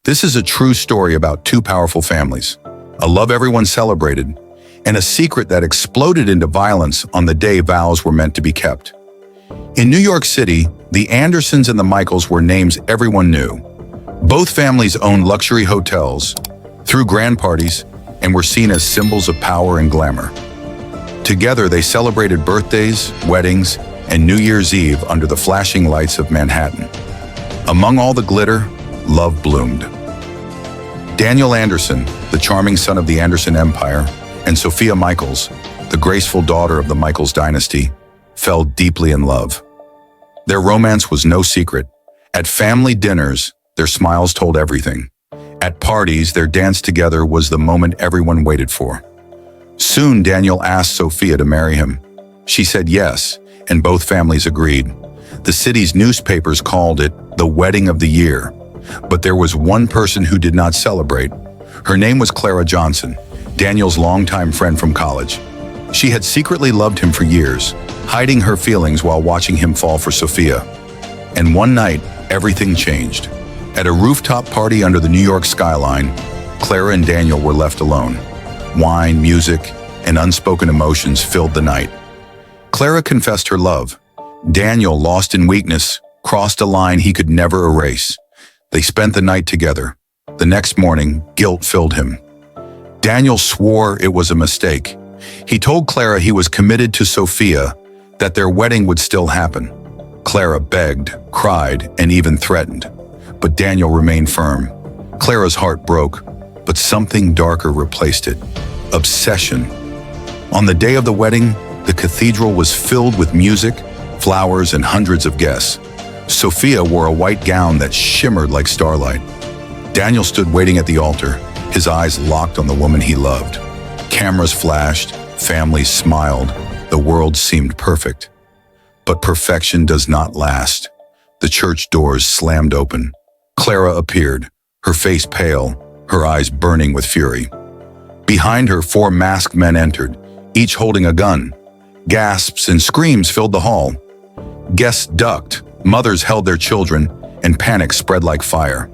This is a true story about two powerful families, a love everyone celebrated, and a secret that exploded into violence on the day vows were meant to be kept. In New York City, the Andersons and the Michaels were names everyone knew. Both families owned luxury hotels, threw grand parties, and were seen as symbols of power and glamour. Together, they celebrated birthdays, weddings, and New Year's Eve under the flashing lights of Manhattan. Among all the glitter, love bloomed. Daniel Anderson, the charming son of the Anderson Empire, and Sophia Michaels, the graceful daughter of the Michaels dynasty, fell deeply in love. Their romance was no secret. At family dinners, their smiles told everything. At parties, their dance together was the moment everyone waited for. Soon, Daniel asked Sophia to marry him. She said yes, and both families agreed. The city's newspapers called it the wedding of the year. But there was one person who did not celebrate. Her name was Clara Johnson, Daniel's longtime friend from college. She had secretly loved him for years, hiding her feelings while watching him fall for Sophia. And one night, everything changed. At a rooftop party under the New York skyline, Clara and Daniel were left alone. Wine, music, and unspoken emotions filled the night. Clara confessed her love. Daniel, lost in weakness, crossed a line he could never erase. They spent the night together. The next morning, guilt filled him. Daniel swore it was a mistake. He told Clara he was committed to Sophia, that their wedding would still happen. Clara begged, cried, and even threatened. But Daniel remained firm. Clara's heart broke, but something darker replaced it. Obsession. On the day of the wedding, the cathedral was filled with music, flowers, and hundreds of guests. Sophia wore a white gown that shimmered like starlight. Daniel stood waiting at the altar, his eyes locked on the woman he loved. Cameras flashed, families smiled, the world seemed perfect. But perfection does not last. The church doors slammed open. Clara appeared, her face pale, her eyes burning with fury. Behind her, 4 masked men entered, each holding a gun. Gasps and screams filled the hall. Guests ducked, mothers held their children, and panic spread like fire.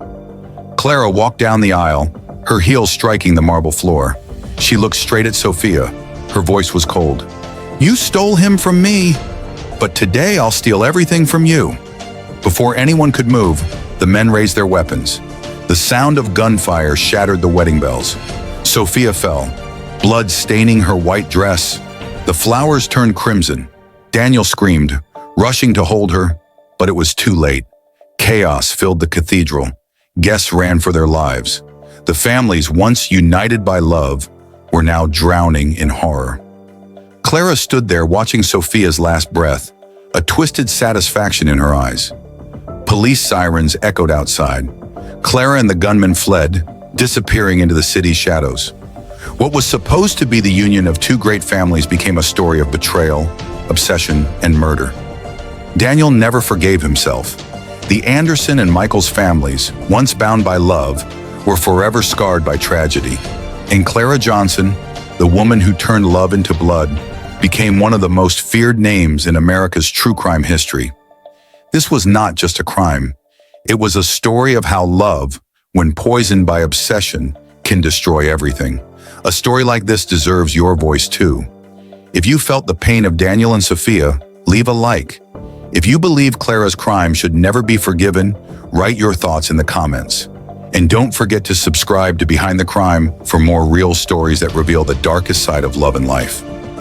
Clara walked down the aisle, her heels striking the marble floor. She looked straight at Sophia. Her voice was cold. "You stole him from me, but today I'll steal everything from you." Before anyone could move, the men raised their weapons. The sound of gunfire shattered the wedding bells. Sophia fell, blood staining her white dress. The flowers turned crimson. Daniel screamed, rushing to hold her, but it was too late. Chaos filled the cathedral. Guests ran for their lives. The families, once united by love, were now drowning in horror. Clara stood there watching Sophia's last breath, a twisted satisfaction in her eyes. Police sirens echoed outside. Clara and the gunmen fled, disappearing into the city's shadows. What was supposed to be the union of two great families became a story of betrayal, obsession, and murder. Daniel never forgave himself. The Anderson and Michaels families, once bound by love, were forever scarred by tragedy. And Clara Johnson, the woman who turned love into blood, became one of the most feared names in America's true crime history. This was not just a crime. It was a story of how love, when poisoned by obsession, can destroy everything. A story like this deserves your voice too. If you felt the pain of Daniel and Sophia, leave a like. If you believe Clara's crime should never be forgiven, write your thoughts in the comments. And don't forget to subscribe to Behind the Crime for more real stories that reveal the darkest side of love and life.